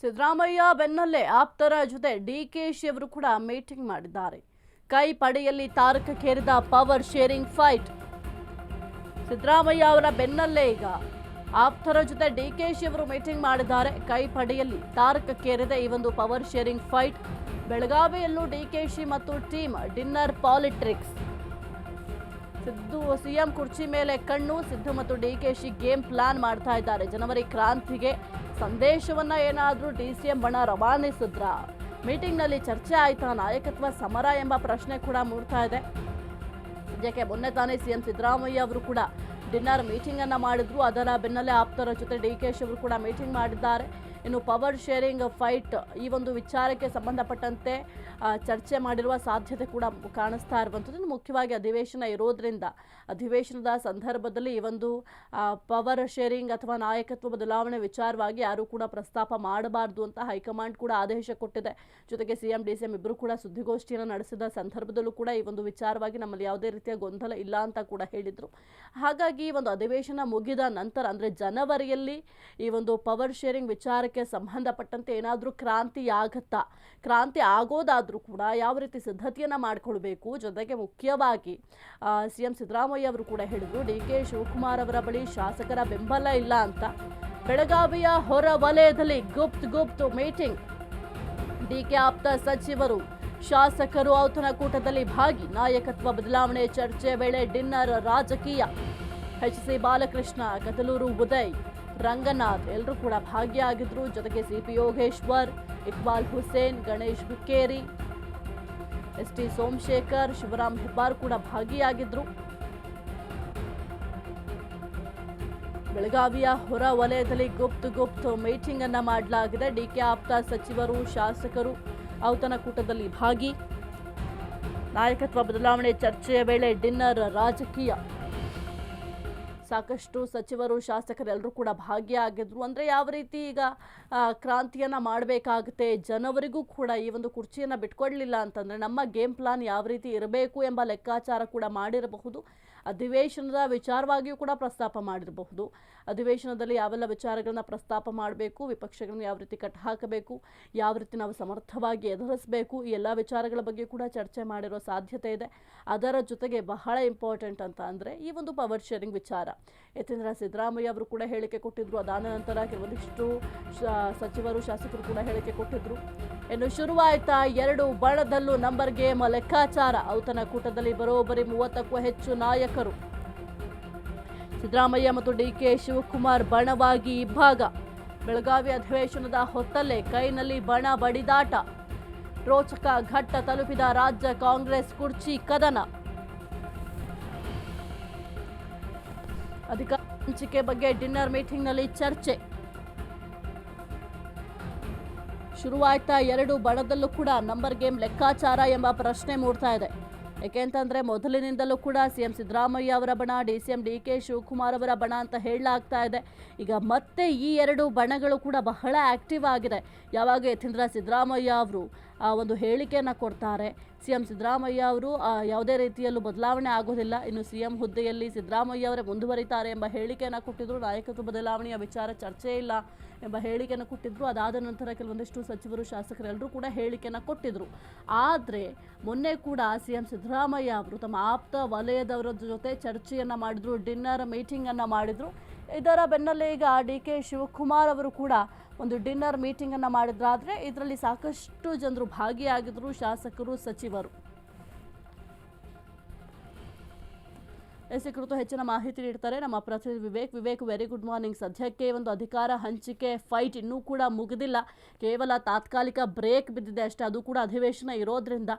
ಸಿದ್ದರಾಮಯ್ಯ ಬೆನ್ನಲ್ಲೇ ಆಪ್ತರ ಜೊತೆ ಡಿಕೆಶಿ ಅವರು ಕೂಡ ಮೀಟಿಂಗ್ ಮಾಡಿದ್ದಾರೆ. ಕೈ ಪಡೆಯಲ್ಲಿ ತಾರಕಕ್ಕೇರಿದ ಪವರ್ ಶೇರಿಂಗ್ ಫೈಟ್. ಸಿದ್ದರಾಮಯ್ಯ ಅವರ ಬೆನ್ನಲ್ಲೇ ಈಗ ಆಪ್ತರ ಜೊತೆ ಡಿಕೆಶಿ ಅವರು ಮೀಟಿಂಗ್ ಮಾಡಿದ್ದಾರೆ. ಕೈ ಪಡೆಯಲ್ಲಿ ತಾರಕಕ್ಕೇರಿದ ಈ ಒಂದು ಪವರ್ ಶೇರಿಂಗ್ ಫೈಟ್. ಬೆಳಗಾವಿಯಲ್ಲೂ ಡಿಕೆಶಿ ಮತ್ತು team dinner politics. Siddu CM ಕುರ್ಚಿ ಮೇಲೆ ಕಣ್ಣು. ಸಿದ್ದು ಮತ್ತು ಡಿಕೆಶಿ ಗೇಮ್ ಪ್ಲಾನ್ ಮಾಡ್ತಾ ಇದ್ದಾರೆ. ಜನವರಿ ಕ್ರಾಂತಿಗೆ ಸಂದೇಶವನ್ನ ಏನಾದ್ರೂ ಡಿಸಿಎಂ ಬಣ ರವಾನಿಸಿದ್ರ? ಮೀಟಿಂಗ್ ನಲ್ಲಿ ಚರ್ಚೆ ಆಯ್ತಾ? ನಾಯಕತ್ವ ಸಮರ ಎಂಬ ಪ್ರಶ್ನೆ ಕೂಡ ಮೂಡ್ತಾ ಇದೆ. ಸದ್ಯಕ್ಕೆ ಮೊನ್ನೆ ತಾನೇ ಸಿಎಂ ಸಿದ್ದರಾಮಯ್ಯ ಅವರು ಕೂಡ ಡಿನ್ನರ್ ಮೀಟಿಂಗ್ ಅನ್ನ ಮಾಡಿದ್ರು. ಅದರ ಬೆನ್ನಲ್ಲೇ ಆಪ್ತರ ಜೊತೆ ಡಿಕೆಶಿ ಅವರು ಕೂಡ ಮೀಟಿಂಗ್ ಮಾಡಿದ್ದಾರೆ. ಇನ್ನು ಪವರ್ ಶೇರಿಂಗ್ ಫೈಟ್ ಈ ಒಂದು ವಿಚಾರಕ್ಕೆ ಸಂಬಂಧಪಟ್ಟಂತೆ ಚರ್ಚೆ ಮಾಡಿರುವ ಸಾಧ್ಯತೆ ಕೂಡ ಕಾಣಿಸ್ತಾ ಇರುವಂಥದ್ದು. ಇನ್ನು ಮುಖ್ಯವಾಗಿ ಅಧಿವೇಶನ ಇರೋದ್ರಿಂದ ಅಧಿವೇಶನದ ಸಂದರ್ಭದಲ್ಲಿ ಈ ಒಂದು ಪವರ್ ಶೇರಿಂಗ್ ಅಥವಾ ನಾಯಕತ್ವ ಬದಲಾವಣೆ ವಿಚಾರವಾಗಿ ಯಾರು ಕೂಡ ಪ್ರಸ್ತಾಪ ಮಾಡಬಾರ್ದು ಅಂತ ಹೈಕಮಾಂಡ್ ಕೂಡ ಆದೇಶ ಕೊಟ್ಟಿದೆ. ಜೊತೆಗೆ ಸಿಎಂ ಡಿಸಿಎಂ ಇಬ್ಬರು ಕೂಡ ಸುದ್ದಿಗೋಷ್ಠಿಯನ್ನು ನಡೆಸಿದ ಸಂದರ್ಭದಲ್ಲೂ ಕೂಡ ಈ ಒಂದು ವಿಚಾರವಾಗಿ ನಮ್ಮಲ್ಲಿ ಯಾವುದೇ ರೀತಿಯ ಗೊಂದಲ ಇಲ್ಲ ಅಂತ ಕೂಡ ಹೇಳಿದರು. ಹಾಗಾಗಿ ಒಂದು ಅಧಿವೇಶನ ಮುಗಿದ ನಂತರ ಅಂದರೆ ಜನವರಿಯಲ್ಲಿ ಈ ಒಂದು ಪವರ್ ಶೇರಿಂಗ್ ವಿಚಾರಕ್ಕೆ ಸಂಬಂಧಪಟ್ಟಂತೆ ಏನಾದರೂ ಕ್ರಾಂತಿ ಆಗತ್ತಾ? ಕ್ರಾಂತಿ ಆಗೋದಾದ್ರೂ ಕೂಡ ಯಾವ ರೀತಿ ಸಿದ್ಧತೆಯನ್ನ ಮಾಡಿಕೊಳ್ಬೇಕು? ಜೊತೆಗೆ ಮುಖ್ಯವಾಗಿ ಸಿಎಂ ಸಿದ್ದರಾಮಯ್ಯ ಅವರು ಕೂಡ ಹೇಳಿದ್ರು, ಡಿಕೆ ಶಿವಕುಮಾರ್ ಅವರ ಬಳಿ ಶಾಸಕರ ಬೆಂಬಲ ಇಲ್ಲ ಅಂತ. ಬೆಳಗಾವಿಯ ಹೊರ ವಲಯದಲ್ಲಿ ಗುಪ್ತ್ ಮೀಟಿಂಗ್. ಡಿಕೆ ಆಪ್ತ ಸಚಿವರು ಶಾಸಕರು ಔತಣಕೂಟದಲ್ಲಿ ಭಾಗಿ. ನಾಯಕತ್ವ ಬದಲಾವಣೆ ಚರ್ಚೆ ವೇಳೆ ಡಿನ್ನರ್ ರಾಜಕೀಯ. ಎಚ್.ಸಿ. ಬಾಲಕೃಷ್ಣ, ಕದಲೂರು ಉದಯ್, ರಂಗನಾಥ್ ಎಲ್ಲರೂ ಕೂಡ ಭಾಗಿಯಾಗಿದ್ರು. ಜೊತೆಗೆ ಸಿಪಿ ಯೋಗೇಶ್ವರ್, ಇಕ್ಬಾಲ್ ಹುಸೇನ್, ಗಣೇಶ್ ಹುಕ್ಕೇರಿ, ಎಸ್.ಟಿ. ಸೋಮಶೇಖರ್, ಶಿವರಾಮ್ ಹೆಬ್ಬಾರ್ ಕೂಡ ಭಾಗಿಯಾಗಿದ್ರು. ಬೆಳಗಾವಿಯ ಹೊರ ವಲಯದಲ್ಲಿ ಗುಪ್ತ್ ಮೀಟಿಂಗ್ ಅನ್ನ ಮಾಡಲಾಗಿದೆ. ಡಿಕೆ ಆಪ್ತ ಸಚಿವರು ಶಾಸಕರು ಔತಣಕೂಟದಲ್ಲಿ ಭಾಗಿ. ನಾಯಕತ್ವ ಬದಲಾವಣೆ ಚರ್ಚೆಯ ವೇಳೆ ಡಿನ್ನರ್ ರಾಜಕೀಯ. ಸಾಕಷ್ಟು ಸಚಿವರು ಶಾಸಕರೆಲ್ಲರೂ ಕೂಡ ಭಾಗಿಯಾಗಿದ್ರು. ಅಂದರೆ ಯಾವ ರೀತಿ ಈಗ ಕ್ರಾಂತಿಯನ್ನು ಮಾಡಬೇಕಾಗುತ್ತೆ, ಜನವರಿಗೂ ಕೂಡ ಈ ಒಂದು ಕುರ್ಚಿಯನ್ನು ಬಿಟ್ಕೊಡ್ಲಿಲ್ಲ ಅಂತಂದರೆ ನಮ್ಮ ಗೇಮ್ ಪ್ಲಾನ್ ಯಾವ ರೀತಿ ಇರಬೇಕು ಎಂಬ ಲೆಕ್ಕಾಚಾರ ಕೂಡ ಮಾಡಿರಬಹುದು. ಅಧಿವೇಶನದ ವಿಚಾರವಾಗಿಯೂ ಕೂಡ ಪ್ರಸ್ತಾಪ ಮಾಡಿರಬಹುದು. ಅಧಿವೇಶನದಲ್ಲಿ ಯಾವೆಲ್ಲ ವಿಚಾರಗಳನ್ನ ಪ್ರಸ್ತಾಪ ಮಾಡಬೇಕು, ವಿಪಕ್ಷಗಳನ್ನು ಯಾವ ರೀತಿ ಕಟ್ ಹಾಕಬೇಕು, ಯಾವ ರೀತಿ ನಾವು ಸಮರ್ಥವಾಗಿ ಎದುರಿಸಬೇಕು, ಈ ಎಲ್ಲ ವಿಚಾರಗಳ ಬಗ್ಗೆ ಕೂಡ ಚರ್ಚೆ ಮಾಡಿರೋ ಸಾಧ್ಯತೆ ಇದೆ. ಅದರ ಜೊತೆಗೆ ಬಹಳ ಇಂಪಾರ್ಟೆಂಟ್ ಅಂತ ಅಂದರೆ ಈ ಒಂದು ಪವರ್ ಶೇರಿಂಗ್ ವಿಚಾರ. ಯಾಕೆಂದರೆ ಸಿದ್ದರಾಮಯ್ಯ ಅವರು ಕೂಡ ಹೇಳಿಕೆ ಕೊಟ್ಟಿದ್ರು. ಅದಾದ ನಂತರ ಕೆಲವೊಂದಿಷ್ಟು ಸಚಿವರು ಶಾಸಕರು ಕೂಡ ಹೇಳಿಕೆ ಕೊಟ್ಟಿದ್ರು. ಇನ್ನು ಶುರುವಾಯ್ತಾ ಎರಡು ಬಣದಲ್ಲೂ ನಂಬರ್ ಗೇಮ್ ಲೆಕ್ಕಾಚಾರ. ಔತಣಕೂಟದಲ್ಲಿ ಬರೋಬ್ಬರಿ 30ಕ್ಕೂ ಹೆಚ್ಚು ನಾಯಕರು. ಸಿದ್ದರಾಮಯ್ಯ ಮತ್ತು ಡಿಕೆ ಶಿವಕುಮಾರ್ ಬಣವಾಗಿ ಇಬ್ಬಾಗ. ಬೆಳಗಾವಿ ಅಧಿವೇಶನದ ಹೊತ್ತಲ್ಲೇ ಕೈನಲ್ಲಿ ಬಣ ಬಡಿದಾಟ. ರೋಚಕ ಘಟ್ಟ ತಲುಪಿದ ರಾಜ್ಯ ಕಾಂಗ್ರೆಸ್ ಕುರ್ಚಿ ಕದನ. ಅಧಿಕಾರ ಹಂಚಿಕೆ ಬಗ್ಗೆ ಡಿನ್ನರ್ ಮೀಟಿಂಗ್ನಲ್ಲಿ ಚರ್ಚೆ. ಶುರುವಾಯ್ತಾ ಎರಡು ಬಣದಲ್ಲೂ ಕೂಡ ನಂಬರ್ ಗೇಮ್ ಲೆಕ್ಕಾಚಾರ ಎಂಬ ಪ್ರಶ್ನೆ ಮೂಡ್ತಾ ಇದೆ. ಯಾಕೆಂತಂದ್ರೆ ಮೊದಲಿನಿಂದಲೂ ಕೂಡ ಸಿಎಂ ಸಿದ್ದರಾಮಯ್ಯ ಅವರ ಬಣ, ಡಿಸಿಎಂ ಡಿಕೆ ಶಿವಕುಮಾರ್ ಅವರ ಬಣ ಅಂತ ಹೇಳಲಾಗ್ತಾ ಇದೆ. ಈಗ ಮತ್ತೆ ಈ ಎರಡು ಬಣಗಳು ಕೂಡ ಬಹಳ ಆಕ್ಟಿವ್ ಆಗಿದೆ. ಯಾವಾಗ ಯಾಕೆಂದ್ರೆ ಸಿದ್ದರಾಮಯ್ಯ ಅವರು ಒಂದು ಹೇಳಿಕೆಯನ್ನು ಕೊಡ್ತಾರೆ, ಸಿಎಂ ಸಿದ್ದರಾಮಯ್ಯ ಅವರು ಯಾವುದೇ ರೀತಿಯಲ್ಲೂ ಬದಲಾವಣೆ ಆಗೋದಿಲ್ಲ, ಇನ್ನು ಸಿಎಂ ಹುದ್ದೆಯಲ್ಲಿ ಸಿದ್ದರಾಮಯ್ಯ ಅವರೇ ಮುಂದುವರಿತಾರೆ ಎಂಬ ಹೇಳಿಕೆಯನ್ನು ಕೊಟ್ಟಿದ್ರು. ನಾಯಕತ್ವ ಬದಲಾವಣೆಯ ವಿಚಾರ ಚರ್ಚೆ ಇಲ್ಲ ಎಂಬ ಹೇಳಿಕೆಯನ್ನು ಕೊಟ್ಟಿದ್ರು. ಅದಾದ ನಂತರ ಕೆಲವೊಂದಿಷ್ಟು ಸಚಿವರು ಶಾಸಕರೆಲ್ಲರೂ ಕೂಡ ಹೇಳಿಕೆಯನ್ನು ಕೊಟ್ಟಿದ್ರು. ಆದರೆ ಮೊನ್ನೆ ಕೂಡ ಸಿಎಂ ಸಿದ್ದರಾಮಯ್ಯ ಅವರು ತಮ್ಮ ಆಪ್ತ ವಲಯದವರ ಜೊತೆ ಚರ್ಚೆಯನ್ನು ಮಾಡಿದ್ರು, ಡಿನ್ನರ್ ಮೀಟಿಂಗನ್ನು ಮಾಡಿದ್ರು. ಇದರ ಬೆನ್ನಲ್ಲೇ ಈಗ ಡಿಕೆ ಶಿವಕುಮಾರ್ ಅವರು ಕೂಡ ಒಂದು ಡಿನ್ನರ್ ಮೀಟಿಂಗನ್ನು ಮಾಡಿದ್ರಾದರೆ ಇದರಲ್ಲಿ ಸಾಕಷ್ಟು ಜನರು ಭಾಗಿಯಾಗಿದ್ರು, ಶಾಸಕರು, ಸಚಿವರು. ಈ ಕುರಿತು ಹೆಚ್ಚಿನ ಮಾಹಿತಿ ನೀಡ್ತಾರೆ ನಮ್ಮ ಪ್ರತಿನಿಧಿ ವಿವೇಕ್. Very good morning. ಸದ್ಯಕ್ಕೆ ಒಂದು ಅಧಿಕಾರ ಹಂಚಿಕೆ ಫೈಟ್ ಇನ್ನೂ ಕೂಡ ಮುಗಿದಿಲ್ಲ, ಕೇವಲ ತಾತ್ಕಾಲಿಕ ಬ್ರೇಕ್ ಬಿದ್ದಿದೆ ಅಷ್ಟೇ, ಅದು ಕೂಡ ಅಧಿವೇಶನ ಇರೋದ್ರಿಂದ.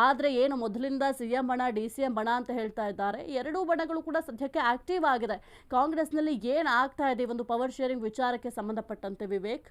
ಆದರೆ ಏನು ಮೊದಲಿಂದ ಸಿಎಂ ಬಣ ಡಿಸಿಎಂ ಬಣ ಅಂತ ಹೇಳ್ತಾ ಇದ್ದಾರೆ, ಎರಡೂ ಬಣಗಳು ಕೂಡ ಸದ್ಯಕ್ಕೆ ಆಕ್ಟಿವ್ ಆಗಿದೆ. ಕಾಂಗ್ರೆಸ್ನಲ್ಲಿ ಏನು ಆಗ್ತಾ ಇದೆ ಒಂದು ಪವರ್ ಶೇರಿಂಗ್ ವಿಚಾರಕ್ಕೆ ಸಂಬಂಧಪಟ್ಟಂತೆ ವಿವೇಕ್?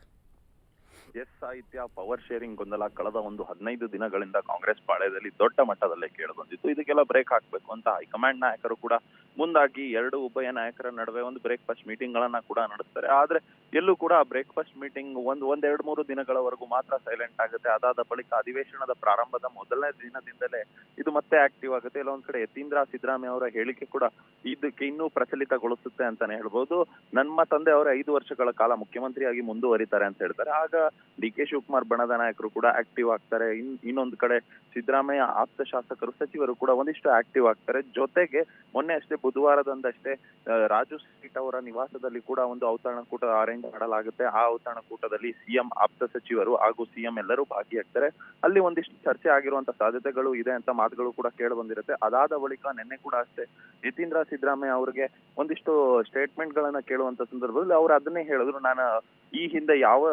ಎಸ್ ಸಾಹಿತ್ಯ, ಪವರ್ ಶೇರಿಂಗ್ ಗೊಂದಲ ಕಳೆದ ಒಂದು 15 ದಿನಗಳಿಂದ ಕಾಂಗ್ರೆಸ್ ಪಾಳ್ಯದಲ್ಲಿ ದೊಡ್ಡ ಮಟ್ಟದಲ್ಲೇ ಕೇಳಿಬಂದಿತ್ತು. ಇದಕ್ಕೆಲ್ಲ ಬ್ರೇಕ್ ಹಾಕಬೇಕು ಅಂತ ಹೈಕಮಾಂಡ್ ನಾಯಕರು ಕೂಡ ಮುಂದಾಗಿ ಎರಡು ಉಭಯ ನಾಯಕರ ನಡುವೆ ಒಂದು ಬ್ರೇಕ್ಫಾಸ್ಟ್ ಮೀಟಿಂಗ್ ಗಳನ್ನ ಕೂಡ ನಡೆಸ್ತಾರೆ. ಆದ್ರೆ ಎಲ್ಲೂ ಕೂಡ ಬ್ರೇಕ್ಫಾಸ್ಟ್ ಮೀಟಿಂಗ್ ಒಂದೆರಡು ಮೂರು ದಿನಗಳವರೆಗೂ ಮಾತ್ರ ಸೈಲೆಂಟ್ ಆಗುತ್ತೆ. ಅದಾದ ಬಳಿಕ ಅಧಿವೇಶನದ ಪ್ರಾರಂಭದ ಮೊದಲನೇ ದಿನದಿಂದಲೇ ಇದು ಮತ್ತೆ ಆಕ್ಟಿವ್ ಆಗುತ್ತೆ. ಇಲ್ಲ ಒಂದ್ ಕಡೆ ಯತೀಂದ್ರ ಸಿದ್ದರಾಮಯ್ಯ ಅವರ ಹೇಳಿಕೆ ಕೂಡ ಇದಕ್ಕೆ ಇನ್ನೂ ಪ್ರಚಲಿತಗೊಳಿಸುತ್ತೆ ಅಂತಾನೆ ಹೇಳ್ಬೋದು. ನಮ್ಮ ತಂದೆ ಅವರ 5 ವರ್ಷಗಳ ಕಾಲ ಮುಖ್ಯಮಂತ್ರಿಯಾಗಿ ಮುಂದುವರಿತಾರೆ ಅಂತ ಹೇಳ್ತಾರೆ. ಆಗ ಡಿ ಕೆ ಶಿವಕುಮಾರ್ ಬಣದ ನಾಯಕರು ಕೂಡ ಆಕ್ಟಿವ್ ಆಗ್ತಾರೆ. ಇನ್ನೊಂದು ಕಡೆ ಸಿದ್ದರಾಮಯ್ಯ ಆಪ್ತ ಶಾಸಕರು ಸಚಿವರು ಕೂಡ ಒಂದಿಷ್ಟು ಆಕ್ಟಿವ್ ಆಗ್ತಾರೆ. ಜೊತೆಗೆ ಮೊನ್ನೆ ಅಷ್ಟೇ ಬುಧವಾರದಂದಷ್ಟೇ ರಾಜು ಸೀಟ್ ಅವರ ನಿವಾಸದಲ್ಲಿ ಕೂಡ ಒಂದು ಔತಣಕೂಟ ಅರೇಂಜ್ ಮಾಡಲಾಗುತ್ತೆ. ಆ ಔತಣಕೂಟದಲ್ಲಿ ಸಿಎಂ ಆಪ್ತ ಸಚಿವರು ಹಾಗೂ ಸಿಎಂ ಎಲ್ಲರೂ ಭಾಗಿಯಾಗ್ತಾರೆ. ಅಲ್ಲಿ ಒಂದಿಷ್ಟು ಚರ್ಚೆ ಆಗಿರುವಂತ ಸಾಧ್ಯತೆಗಳು ಇದೆ ಅಂತ ಮಾತುಗಳು ಕೂಡ ಕೇಳಿ ಬಂದಿರುತ್ತೆ. ಅದಾದ ಬಳಿಕ ನಿನ್ನೆ ಕೂಡ ಅಷ್ಟೇ ಯತೀಂದ್ರ ಸಿದ್ದರಾಮಯ್ಯ ಅವರಿಗೆ ಒಂದಿಷ್ಟು ಸ್ಟೇಟ್ಮೆಂಟ್ ಗಳನ್ನ ಕೇಳುವಂತ ಸಂದರ್ಭದಲ್ಲಿ ಅವರು ಅದನ್ನೇ ಹೇಳಿದ್ರು, ನಾನು ಈ ಹಿಂದೆ ಯಾವ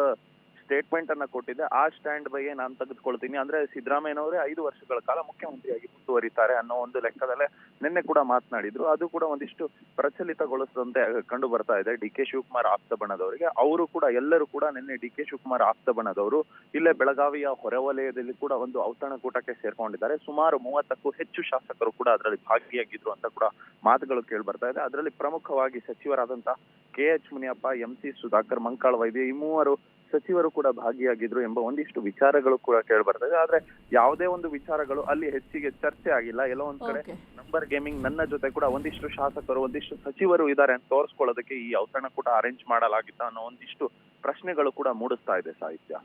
ಸ್ಟೇಟ್ಮೆಂಟ್ ಅನ್ನ ಕೊಟ್ಟಿದ್ದೆ ಆ ಸ್ಟ್ಯಾಂಡ್ ಬಗ್ಗೆ ನಾನು ತೆಗೆದುಕೊಳ್ತೀನಿ. ಅಂದ್ರೆ ಸಿದ್ದರಾಮಯ್ಯನವರೇ 5 ವರ್ಷಗಳ ಕಾಲ ಮುಖ್ಯಮಂತ್ರಿಯಾಗಿ ಮುಂದುವರಿತಾರೆ ಅನ್ನೋ ಒಂದು ಲೆಕ್ಕದಲ್ಲೇ ನಿನ್ನೆ ಕೂಡ ಮಾತನಾಡಿದ್ರು. ಅದು ಕೂಡ ಒಂದಿಷ್ಟು ಪ್ರಚಲಿತಗೊಳಿಸಿದಂತೆ ಕಂಡು ಬರ್ತಾ ಇದೆ ಡಿ ಕೆ ಶಿವಕುಮಾರ್ ಆಪ್ತ ಬಣದವರಿಗೆ. ಅವರು ಕೂಡ ಎಲ್ಲರೂ ಕೂಡ ನಿನ್ನೆ ಡಿ ಕೆ ಶಿವಕುಮಾರ್ ಆಪ್ತ ಬಣದವರು ಇಲ್ಲೇ ಬೆಳಗಾವಿಯ ಹೊರವಲಯದಲ್ಲಿ ಕೂಡ ಒಂದು ಔತಣಕೂಟಕ್ಕೆ ಸೇರ್ಕೊಂಡಿದ್ದಾರೆ. ಸುಮಾರು 30ಕ್ಕೂ ಹೆಚ್ಚು ಶಾಸಕರು ಕೂಡ ಅದರಲ್ಲಿ ಭಾಗಿಯಾಗಿದ್ರು ಅಂತ ಕೂಡ ಮಾತುಗಳು ಕೇಳಿ ಬರ್ತಾ ಇದೆ. ಅದರಲ್ಲಿ ಪ್ರಮುಖವಾಗಿ ಸಚಿವರಾದಂತಹ KH ಮುನಿಯಪ್ಪ, MC ಸುಧಾಕರ್, ಮಂಕಾಳ ವೈದ್ಯ ಈ ಮೂವರು ಸಚಿವರು ಕೂಡ ಭಾಗಿಯಾಗಿದ್ರು ಎಂಬ ಒಂದಿಷ್ಟು ವಿಚಾರಗಳು ಕೂಡ ಕೇಳಿ ಬರ್ತದೆ. ಆದ್ರೆ ಯಾವುದೇ ಒಂದು ವಿಚಾರಗಳು ಅಲ್ಲಿ ಹೆಚ್ಚಿಗೆ ಚರ್ಚೆ ಆಗಿಲ್ಲ. ಎಲ್ಲೋ ಒಂದ್ ಕಡೆ ನಂಬರ್ ಗೇಮಿಂಗ್ ನನ್ನ ಜೊತೆ ಕೂಡ ಒಂದಿಷ್ಟು ಶಾಸಕರು ಒಂದಿಷ್ಟು ಸಚಿವರು ಇದ್ದಾರೆ ಅಂತ ತೋರಿಸ್ಕೊಳ್ಳೋದಕ್ಕೆ ಈ ಔತಣ ಕೂಡ ಅರೇಂಜ್ ಮಾಡಲಾಗಿತ್ತ ಅನ್ನೋ ಒಂದಿಷ್ಟು ಪ್ರಶ್ನೆಗಳು ಕೂಡ ಮೂಡಿಸ್ತಾ ಇದೆ ಸಾಹಿತ್ಯ.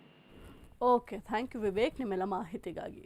ಓಕೆ, ಥ್ಯಾಂಕ್ ಯು ವಿವೇಕ್ ನಿಮ್ಮೆಲ್ಲ ಮಾಹಿತಿಗಾಗಿ.